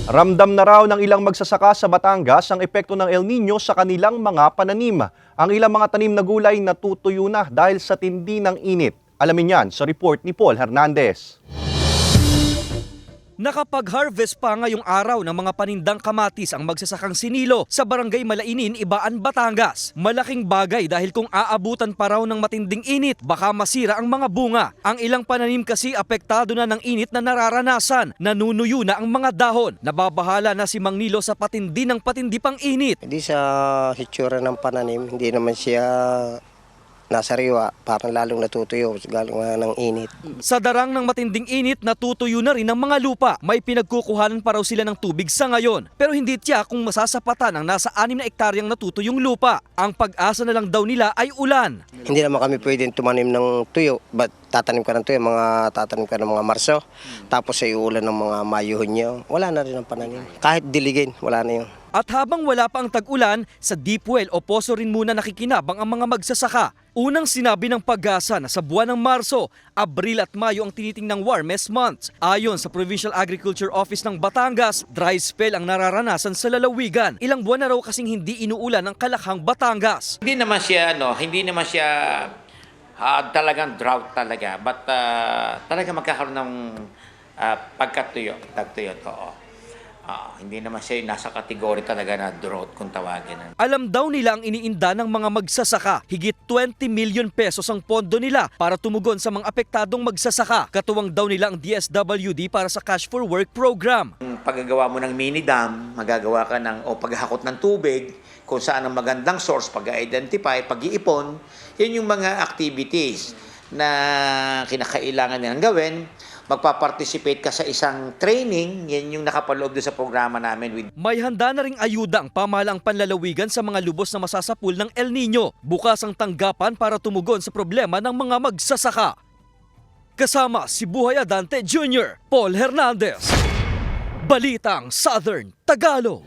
Ramdam na raw ng ilang magsasaka sa Batangas ang epekto ng El Nino sa kanilang mga pananim. Ang ilang mga tanim na gulay natutuyo na dahil sa tindi ng init. Alamin yan sa report ni Paul Hernandez. Nakapag-harvest pa ngayong araw ng mga panindang kamatis ang magsasakang Sinilo sa Barangay Malainin, Ibaan, Batangas. Malaking bagay dahil kung aabutan pa raw ng matinding init, baka masira ang mga bunga. Ang ilang pananim kasi apektado na ng init na nararanasan. Nanunuyo na ang mga dahon. Nababahala na si Mang Nilo sa patindi ng patindi pang init. Hindi sa hitsura ng pananim, hindi naman siya nasariwa, parang lalong natutuyo galing ng init. Sa darang ng matinding init, natutuyo na rin ang mga lupa. May pinagkukuhanan pa raw sila ng tubig sa ngayon. Pero hindi tiyak kung masasapatan ang nasa 6 na ektaryang natutuyong lupa. Ang pag-asa na lang daw nila ay ulan. Hindi naman kami pwedeng tumanim ng tuyo. But tatanim ka ng tuyo, tatanim ka ng mga Marso. Tapos ay uulan ng mga Mayo, Hunyo. Wala na rin ang pananim. Kahit diligin, wala na yun. At habang wala pa ang tag-ulan, sa deep well o poso rin muna nakikinabang ang mga magsasaka. Unang sinabi ng Pag-asa na sa buwan ng Marso, Abril at Mayo ang tinitingnang warmest months. Ayon sa Provincial Agriculture Office ng Batangas, dry spell ang nararanasan sa lalawigan. Ilang buwan na raw kasing hindi inuulan ang Kalakhang, Batangas. Hindi naman siya talagang drought talaga, but talaga magkakaroon ng pagkatuyo, tagtuyo to. Hindi naman siya nasa kategory talaga na drought kung tawagin. Alam daw nila ang iniinda ng mga magsasaka. Higit 20 million pesos ang pondo nila para tumugon sa mga apektadong magsasaka. Katuwang daw nila ang DSWD para sa Cash for Work program. Paggagawa mo ng mini dam, magagawa ka ng paghahakot ng tubig, kung saan ang magandang source, pag-identify, pag-iipon, yan yung mga activities na kinakailangan nilang gawin. Magpa-participate ka sa isang training, yan yung nakapaloob doon sa programa namin. May handa na ring ayuda ang pamahalaang panlalawigan sa mga lubos na masasapul ng El Nino. Bukas ang tanggapan para tumugon sa problema ng mga magsasaka. Kasama si Buhay Adante Jr., Paul Hernandez. Balitang Southern Tagalog.